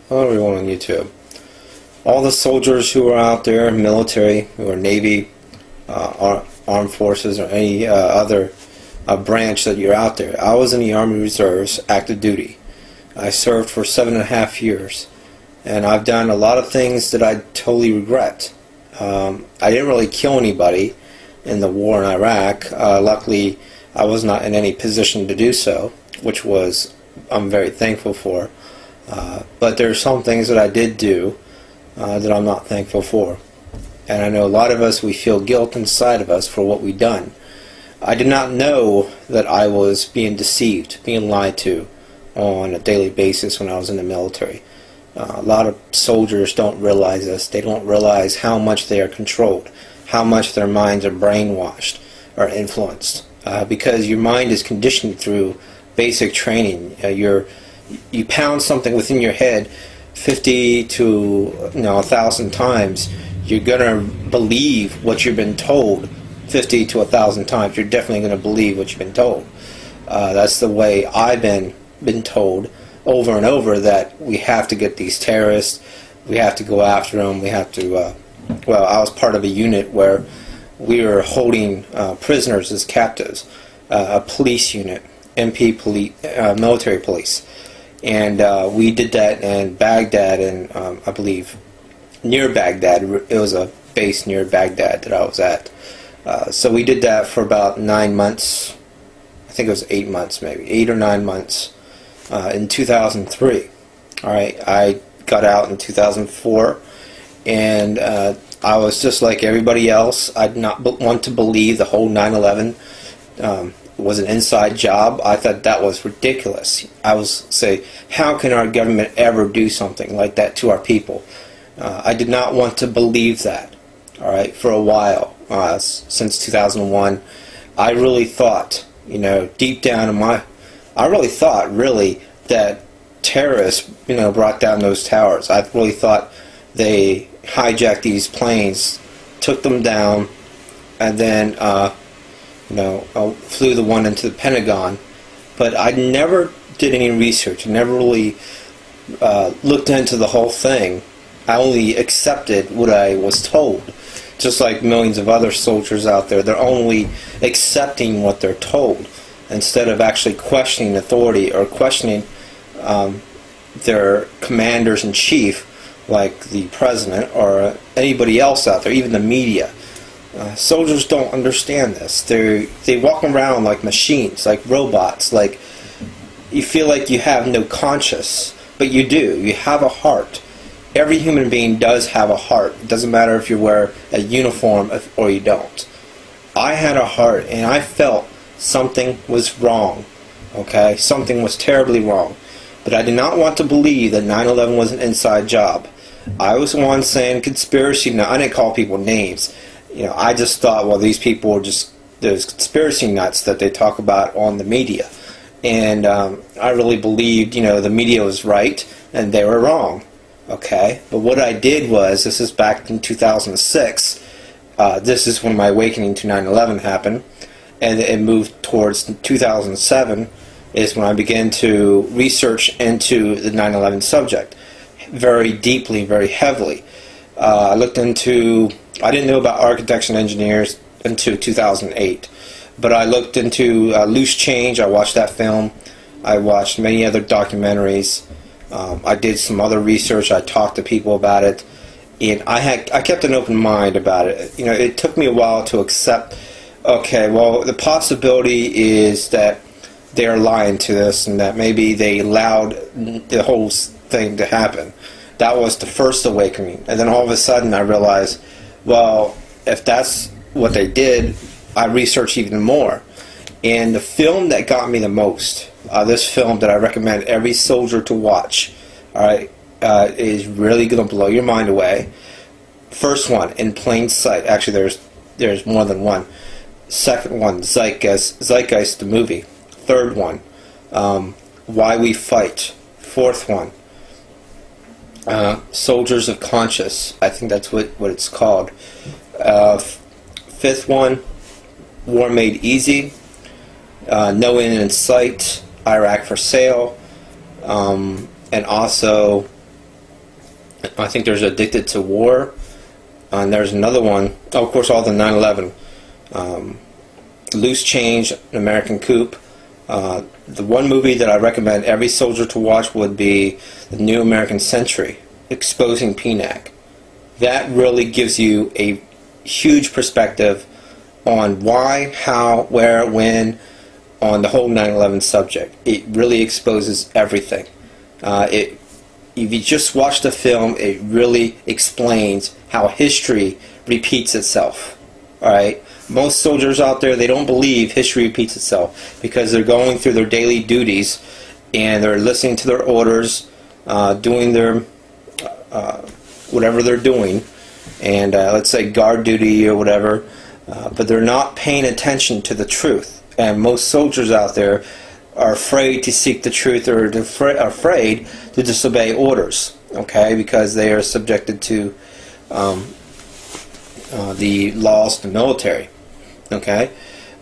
Hello everyone on YouTube. All the soldiers who are out there, military, who are Navy, Armed Forces, or any other branch that you're out there. I was in the Army Reserves, active duty. I served for 7.5 years, and I've done a lot of things that I totally regret. I didn't really kill anybody in the war in Iraq. Luckily, I was not in any position to do so, which I'm very thankful for. But there are some things that I did do that I'm not thankful for. And I know a lot of us, we feel guilt inside of us for what we've done. I did not know that I was being deceived, being lied to on a daily basis when I was in the military. A lot of soldiers don't realize this. They don't realize how much they are controlled, how much their minds are brainwashed or influenced. Because your mind is conditioned through basic training. You pound something within your head 50 to 1,000 times, you're going to believe what you've been told 50 to 1,000 times. You're definitely going to believe what you've been told. That's the way I've been told over and over, that we have to get these terrorists, we have to go after them, we have to, well, I was part of a unit where we were holding prisoners as captives, a police unit, MP police, military police. And we did that in Baghdad, and I believe near Baghdad. It was a base near Baghdad that I was at. So we did that for about 9 months. I think it was 8 months, maybe 8 or 9 months, in 2003. All right, I got out in 2004, and I was just like everybody else. I did not want to believe the whole 9/11 was an inside job. I thought that was ridiculous. I was say, how can our government ever do something like that to our people? I did not want to believe that. All right, for a while, since 2001, I really thought, deep down in I really thought that terrorists, brought down those towers. I really thought they hijacked these planes, took them down, and then flew the one into the Pentagon. But I never did any research. I never really looked into the whole thing. I only accepted what I was told. Just like millions of other soldiers out there, they're only accepting what they're told instead of actually questioning authority or questioning their commanders-in-chief, like the president or anybody else out there, even the media. Soldiers don't understand this. They walk around like machines, like robots. Like, you feel like you have no conscience, but you do. You have a heart. Every human being does have a heart. It doesn't matter if you wear a uniform or you don't. I had a heart, and I felt something was wrong. Okay, something was terribly wrong. But I did not want to believe that 9/11 was an inside job. I was the one saying conspiracy. Now, I didn't call people names. I just thought, well, these people are just those conspiracy nuts that they talk about on the media. And I really believed, the media was right and they were wrong. Okay? But what I did was, this is back in 2006, this is when my awakening to 9/11 happened, and it moved towards 2007 is when I began to research into the 9/11 subject very deeply, very heavily. I looked into, I didn't know about architects and engineers until 2008, but I looked into Loose Change. I watched that film. I watched many other documentaries. I did some other research. I talked to people about it, and I kept an open mind about it. It took me a while to accept, okay, well, the possibility is that they are lying to us and that maybe they allowed the whole thing to happen. That was the first awakening. And then all of a sudden I realized, well, if that's what they did, I researched even more. And the film that got me the most, this film that I recommend every soldier to watch, alright, is really going to blow your mind away. First one, In Plain Sight. Actually, there's more than one. Second one, Zeitgeist, the movie. Third one, Why We Fight. Fourth one, Soldiers of Conscience. I think that's what it's called. Fifth one, War Made Easy. No End in Sight. Iraq for Sale. And also I think there's Addicted to War, and there's another one. Oh, of course, all the 9/11, Loose Change, An American Coup. The one movie that I recommend every soldier to watch would be The New American Century, Exposing PNAC. That really gives you a huge perspective on why, how, where, when, on the whole 9/11 subject. It really exposes everything. If you just watch the film, it really explains how history repeats itself. Alright? Most soldiers out there, they don't believe history repeats itself because they're going through their daily duties and they're listening to their orders, doing their whatever they're doing, and let's say guard duty or whatever, but they're not paying attention to the truth. And most soldiers out there are afraid to seek the truth, or afraid to disobey orders, okay, because they are subjected to the laws of the military, okay.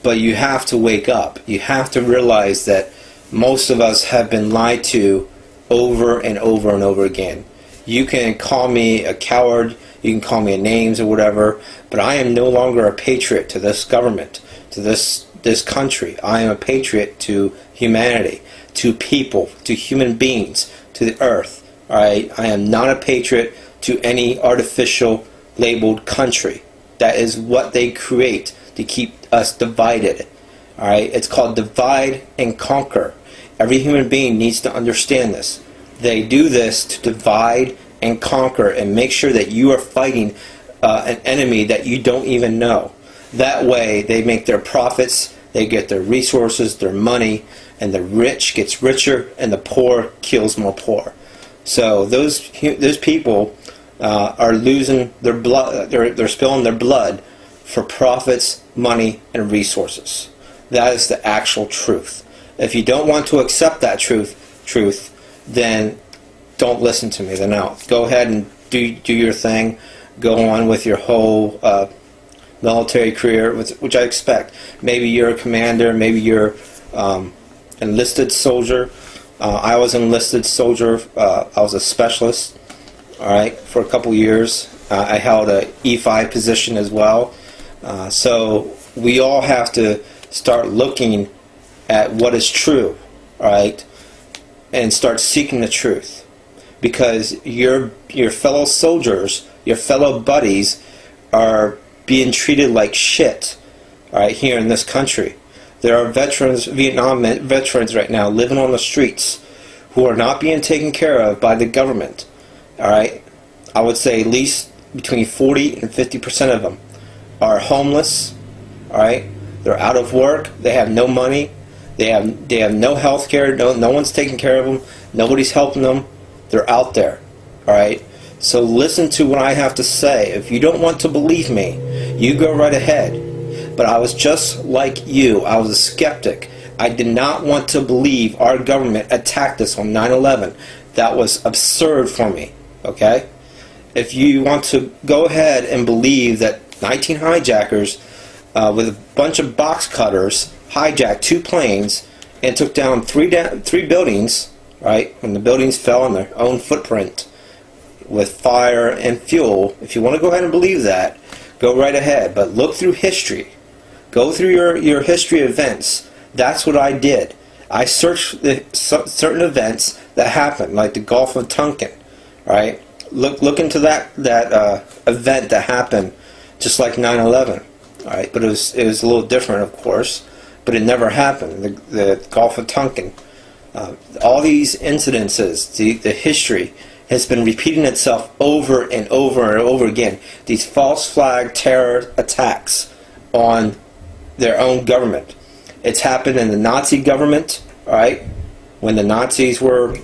But you have to wake up. You have to realize that most of us have been lied to over and over and over again. You can call me a coward, you can call me names or whatever, but I am no longer a patriot to this government, to this country. I am a patriot to humanity, to people, to human beings, to the earth. Alright? I am not a patriot to any artificial labeled country. That is what they create to keep us divided. Alright? It's called divide and conquer. Every human being needs to understand this. They do this to divide and conquer and make sure that you are fighting an enemy that you don't even know. That way they make their profits, they get their resources, their money, and the rich gets richer and the poor kills more poor. So those people are losing their blood, they're spilling their blood for profits, money, and resources. That is the actual truth. If you don't want to accept that truth, then don't listen to me. Then now go ahead and do your thing. Go on with your whole military career, which I expect. Maybe you're a commander. Maybe you're enlisted soldier. I was an enlisted soldier. I was a specialist. All right, for a couple years. I held a E5 position as well. So we all have to start looking at what is true, all right, and start seeking the truth, because your fellow soldiers, your fellow buddies, are being treated like shit, all right, here in this country. There are veterans, Vietnam veterans right now living on the streets who are not being taken care of by the government, all right. I would say at least between 40 and 50% of them are homeless, all right. They're out of work. They have no money. They have no health care. No one's taking care of them. Nobody's helping them. They're out there. Alright? So listen to what I have to say. If you don't want to believe me, you go right ahead. But I was just like you. I was a skeptic. I did not want to believe our government attacked us on 9/11. That was absurd for me. Okay? If you want to go ahead and believe that 19 hijackers with a bunch of box cutters hijacked 2 planes and took down 3 buildings, right, when the buildings fell on their own footprint with fire and fuel. If you want to go ahead and believe that, go right ahead. But look through history. Go through your history events. That's what I did. I searched certain events that happened, like the Gulf of Tonkin, right? Look into that event that happened, just like 9/11. Alright, but it was a little different, of course, but it never happened. The Gulf of Tonkin, all these incidences, the history has been repeating itself over and over and over again. These false flag terror attacks on their own government. It's happened in the Nazi government, alright, when the Nazis were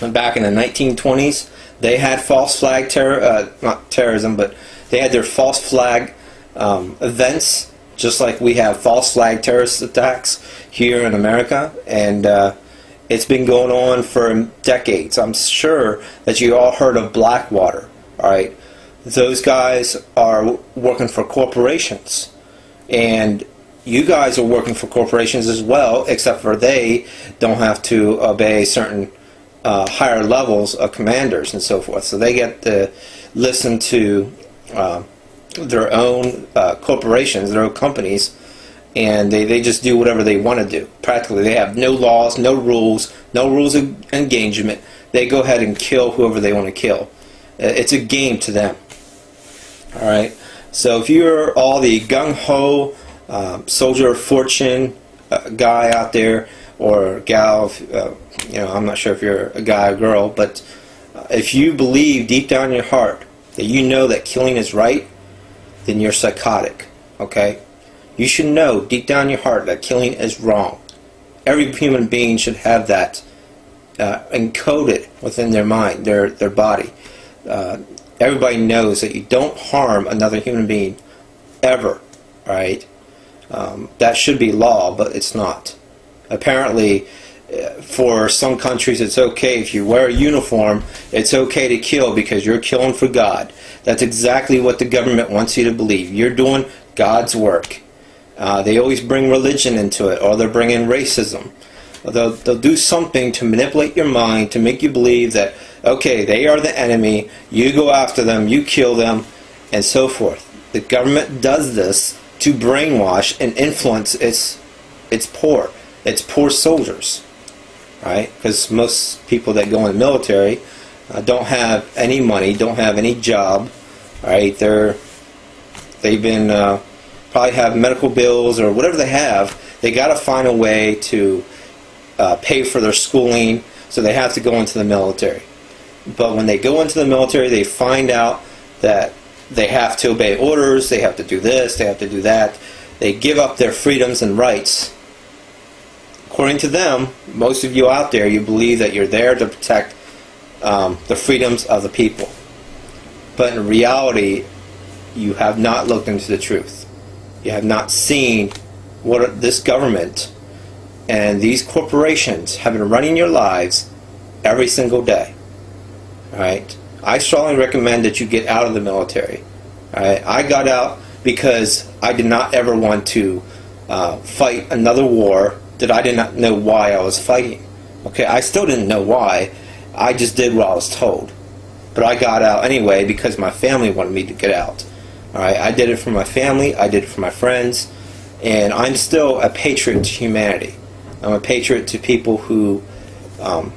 back in the 1920s. They had false flag terror, not terrorism, but they had their false flag events, just like we have false flag terrorist attacks here in America, and it's been going on for decades. I'm sure that you all heard of Blackwater, alright? Those guys are working for corporations, and you guys are working for corporations as well, except for they don't have to obey certain higher levels of commanders and so forth. So they get to listen to their own corporations, their own companies, and they just do whatever they want to do. Practically, they have no laws, no rules of engagement. They go ahead and kill whoever they want to kill. It's a game to them. All right. So if you're all the gung-ho soldier of fortune guy out there, or gal, I'm not sure if you're a guy or girl, but if you believe deep down in your heart that you know that killing is right, then you're psychotic. Okay? You should know deep down in your heart that killing is wrong. Every human being should have that encoded within their mind, their body. Everybody knows that you don't harm another human being ever, right? That should be law, but it's not. Apparently, for some countries, it's okay if you wear a uniform. It's okay to kill because you're killing for God. That's exactly what the government wants you to believe. You're doing God's work. They always bring religion into it, or they'll bring in racism. They'll do something to manipulate your mind to make you believe that, okay, they are the enemy, you go after them, you kill them, and so forth. The government does this to brainwash and influence its poor soldiers, right? Because most people that go in the military don't have any money, don't have any job, right? They've been probably have medical bills or whatever they have. They got to find a way to pay for their schooling, so they have to go into the military. But when they go into the military, they find out that they have to obey orders, they have to do this, they have to do that. They give up their freedoms and rights. According to them, most of you out there, you believe that you're there to protect the freedoms of the people. But in reality, you have not looked into the truth. You have not seen what this government and these corporations have been running your lives every single day. Alright? I strongly recommend that you get out of the military. Alright? I got out because I did not ever want to fight another war that I did not know why I was fighting. Okay, I still didn't know why. I just did what I was told. But I got out anyway because my family wanted me to get out. Alright, I did it for my family, I did it for my friends, and I'm still a patriot to humanity. I'm a patriot to people who are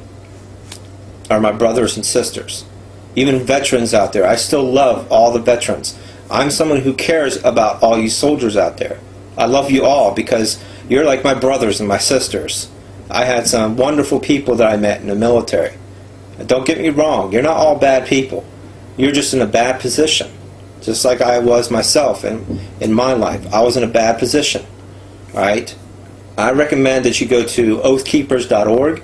my brothers and sisters. Even veterans out there, I still love all the veterans. I'm someone who cares about all you soldiers out there. I love you all because you're like my brothers and my sisters. I had some wonderful people that I met in the military. Don't get me wrong, you're not all bad people. You're just in a bad position. Just like I was myself in my life. I was in a bad position. Alright? I recommend that you go to oathkeepers.org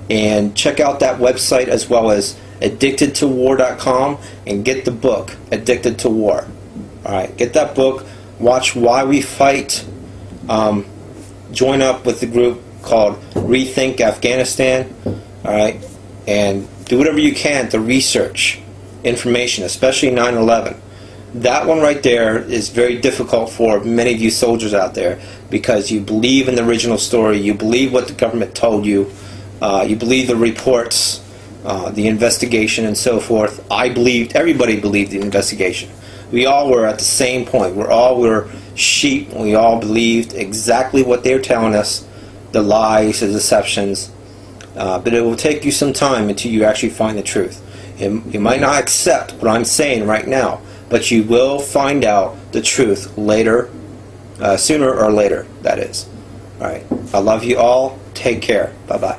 and check out that website as well as addictedtowar.com and get the book, Addicted to War. Alright, get that book, watch Why We Fight, join up with the group called Rethink Afghanistan, alright, and do whatever you can to research information, especially 9/11. That one right there is very difficult for many of you soldiers out there because you believe in the original story, you believe what the government told you, you believe the reports, the investigation and so forth. Everybody believed the investigation. We all were at the same point. We're sheep. We all believed exactly what they were telling us, the lies, the deceptions. But it will take you some time until you actually find the truth. You might not accept what I'm saying right now, but you will find out the truth later, sooner or later, that is. Alright, I love you all. Take care. Bye-bye.